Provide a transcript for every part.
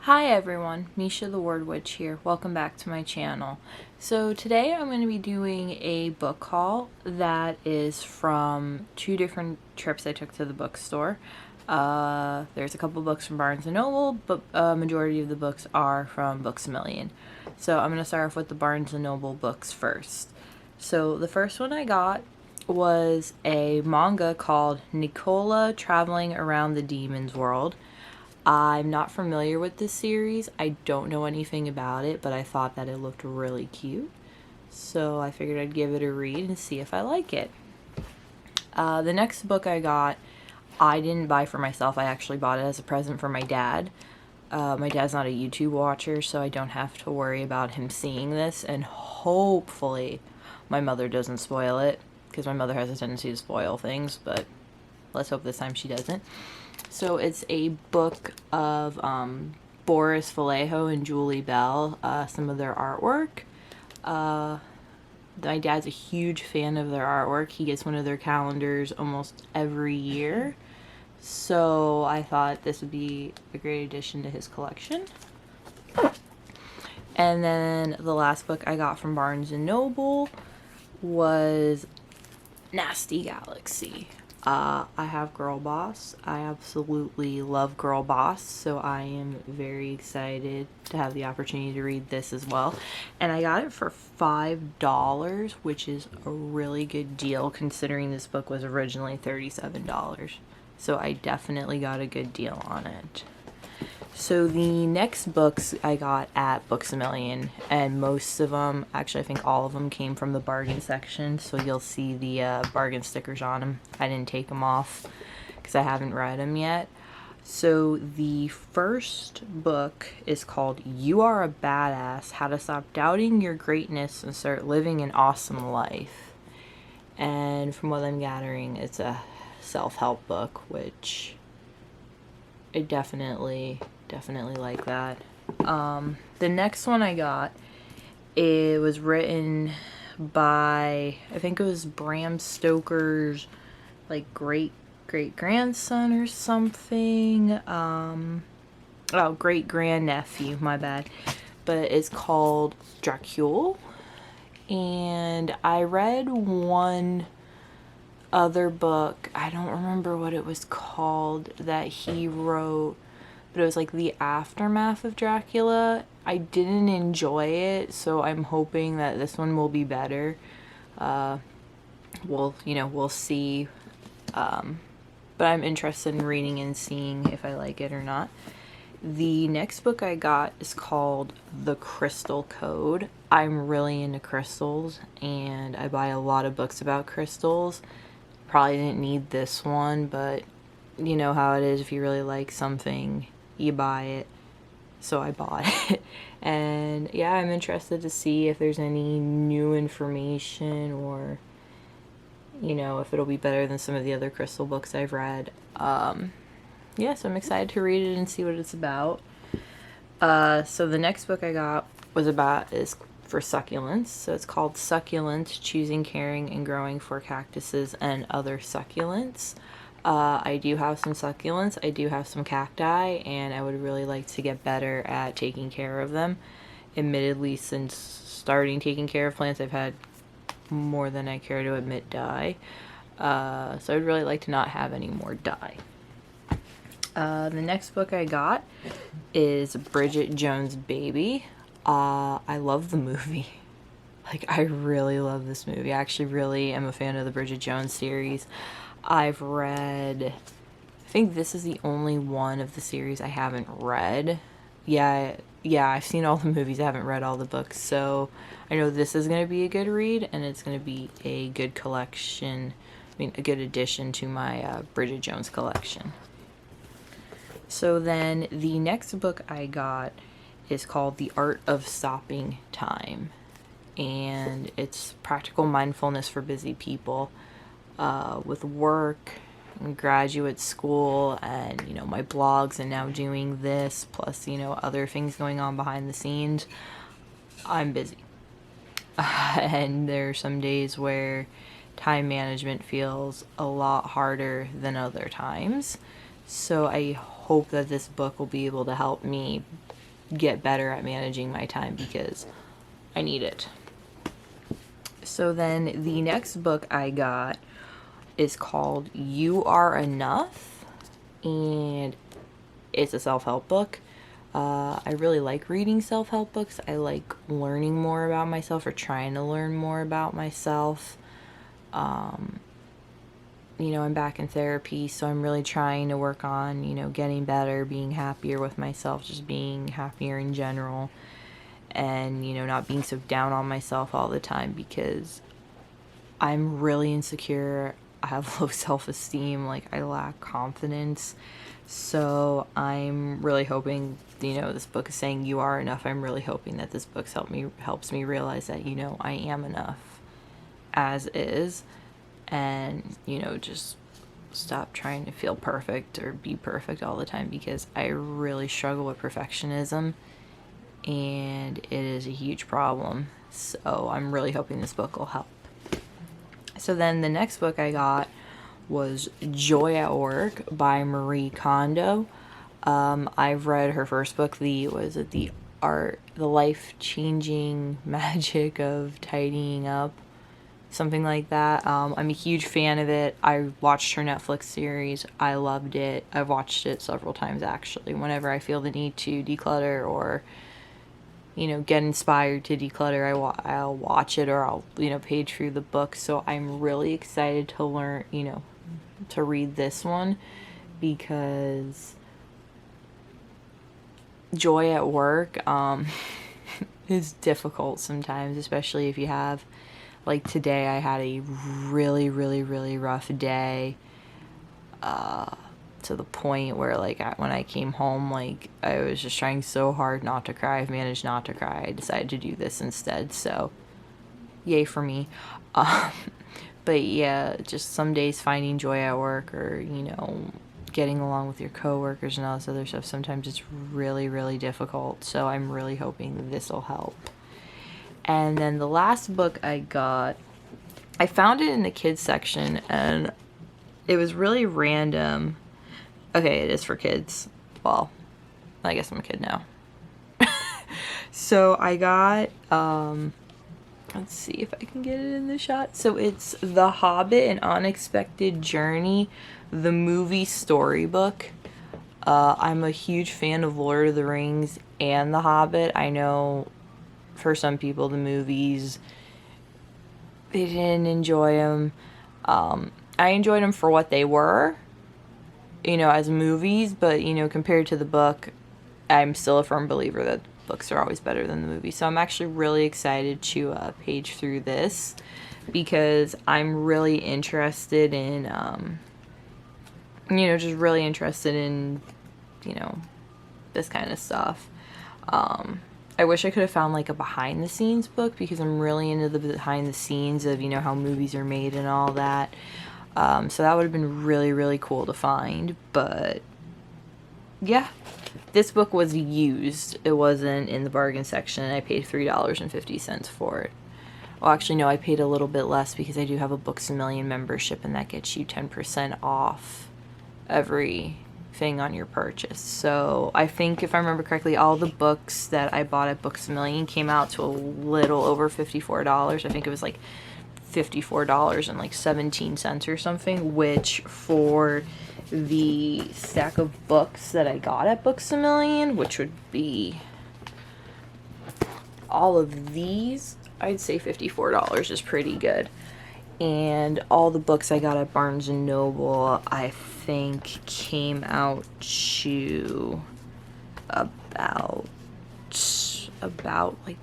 Hi everyone, Misha the Word Witch here. Welcome back to my channel. So today I'm going to be doing a book haul that is from two different trips I took to the bookstore. There's a couple books from Barnes & Noble, but a majority of the books are from Books A Million. So I'm going to start off with the Barnes & Noble books first. So the first one I got was a manga called Nicola Traveling Around the Demon's World. I'm not familiar with this series. I don't know anything about it, but I thought that it looked really cute. So I figured I'd give it a read and see if I like it. The next book I got, I didn't buy for myself. I actually bought it as a present for my dad. My dad's not a YouTube watcher, so I don't have to worry about him seeing this. And hopefully my mother doesn't spoil it, because my mother has a tendency to spoil things, but let's hope this time she doesn't. So it's a book of Boris Vallejo and Julie Bell, some of their artwork. My dad's a huge fan of their artwork. He gets one of their calendars almost every year. So I thought this would be a great addition to his collection. And then the last book I got from Barnes & Noble was Nasty Galaxy. I have Girl Boss. I absolutely love Girl Boss, so I am very excited to have the opportunity to read this as well. And I got it for $5, which is a really good deal considering this book was originally $37. So I definitely got a good deal on it. So the next books I got at Books A Million, and most of them, actually I think all of them, came from the bargain section, so you'll see the bargain stickers on them. I didn't take them off because I haven't read them yet. So the first book is called You Are a Badass, How to Stop Doubting Your Greatness and Start Living an Awesome Life. And from what I'm gathering, it's a self-help book, which I definitely like that. The next one I got, it was written by, I think it was Bram Stoker's like great grandson or something. Great grandnephew, my bad. But it's called Dracula. And I read one other book, I don't remember what it was called, that he wrote, but it was like the aftermath of Dracula. I didn't enjoy it, so I'm hoping that this one will be better. We'll see. But I'm interested in reading and seeing if I like it or not. The next book I got is called The Crystal Code. I'm really into crystals, and I buy a lot of books about crystals. Probably didn't need this one, but you know how it is. If you really like something, you buy it. So I bought it. And yeah, I'm interested to see if there's any new information, or if it'll be better than some of the other crystal books I've read. Yeah, so I'm excited to read it and see what it's about. So the next book I got is for succulents. So it's called Succulents, Choosing, Caring, and Growing for Cactuses and Other Succulents. I do have some succulents, I do have some cacti, and I would really like to get better at taking care of them. Admittedly, since starting taking care of plants, I've had more than I care to admit die. So I'd really like to not have any more die. The next book I got is Bridget Jones' Baby. I love the movie. Like, I really love this movie. I actually really am a fan of the Bridget Jones series. I've read, I think this is the only one of the series I haven't read. Yeah, I've seen all the movies, I haven't read all the books, so I know this is going to be a good read, and it's going to be a good collection, a good addition to my Bridget Jones collection. So then the next book I got is called The Art of Stopping Time, and it's practical mindfulness for busy people. With work and graduate school and my blogs, and now doing this, plus other things going on behind the scenes, I'm busy. And there are some days where time management feels a lot harder than other times. So I hope that this book will be able to help me get better at managing my time because I need it. So then the next book I got is called You Are Enough, and it's a self-help book. I really like reading self-help books. I like learning more about myself, or trying to learn more about myself. You know, I'm back in therapy, so I'm really trying to work on, you know, getting better, being happier with myself, just being happier in general, and, you know, not being so down on myself all the time because I'm really insecure. I have low self-esteem, like I lack confidence. So I'm really hoping, you know, this book is saying you are enough. I'm really hoping that this book helps me realize that, you know, I am enough as is, and, you know, just stop trying to feel perfect or be perfect all the time, because I really struggle with perfectionism and it is a huge problem. So I'm really hoping this book will help. So then the next book I got was Joy at Work by Marie Kondo. I've read her first book, the life-changing magic of tidying up, something like that. I'm a huge fan of it. I watched her Netflix series. I loved it. I've watched it several times actually. Whenever I feel the need to declutter or, you know, get inspired to declutter, I'll watch it, or I'll, you know, page through the book. So I'm really excited to learn, you know, to read this one, because joy at work is difficult sometimes, especially if you have, like today I had a really, really, really rough day, to the point where, like, when I came home, like, I was just trying so hard not to cry. I've managed not to cry. I decided to do this instead, so yay for me. But yeah, just some days finding joy at work, or, you know, getting along with your coworkers and all this other stuff, sometimes it's really, really difficult. So I'm really hoping this will help. And then the last book I got, I found it in the kids section, and it was really random. Okay, it is for kids. Well, I guess I'm a kid now. So I got, let's see if I can get it in the shot. So it's The Hobbit: An Unexpected Journey, the movie storybook. I'm a huge fan of Lord of the Rings and The Hobbit. I know for some people the movies, they didn't enjoy them. I enjoyed them for what they were, you know, as movies, but, you know, compared to the book, I'm still a firm believer that books are always better than the movie. So I'm actually really excited to page through this, because I'm really interested in, you know, just really interested in, you know, this kind of stuff. I wish I could have found like a behind the scenes book, because I'm really into the behind the scenes of, you know, how movies are made and all that. So that would have been really, really cool to find. But yeah, this book was used. It wasn't in the bargain section, and I paid $3.50 for it. Well, actually, no, I paid a little bit less, because I do have a Books A Million membership, and that gets you 10% off everything on your purchase. So I think, if I remember correctly, all the books that I bought at Books A Million came out to a little over $54. I think it was like $54.17 or something, which for the stack of books that I got at Books A Million, which would be all of these, I'd say $54 is pretty good. And all the books I got at Barnes & Noble, I think, came out to about like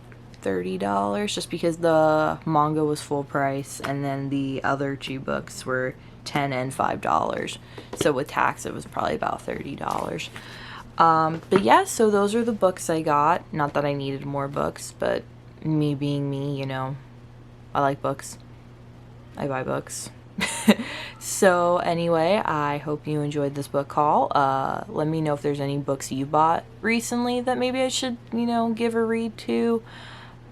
$30, just because the manga was full price, and then the other two books were $10 and $5. So with tax, it was probably about $30. But yeah, so those are the books I got. Not that I needed more books, but me being me, you know, I like books. I buy books. So anyway, I hope you enjoyed this book haul. Let me know if there's any books you bought recently that maybe I should, you know, give a read to.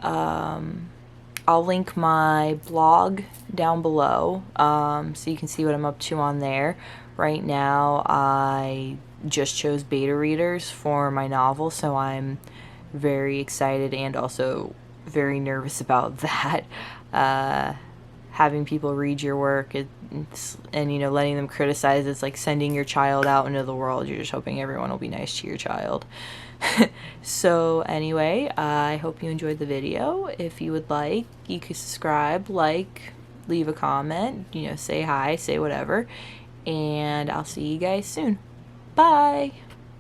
I'll link my blog down below, so you can see what I'm up to on there. Right now, I just chose beta readers for my novel, so I'm very excited and also very nervous about that. Having people read your work and, you know, letting them criticize, it's like sending your child out into the world. You're just hoping everyone will be nice to your child. So anyway, I hope you enjoyed the video. If you would like, you could subscribe, like, leave a comment, you know, say hi, say whatever, and I'll see you guys soon. Bye!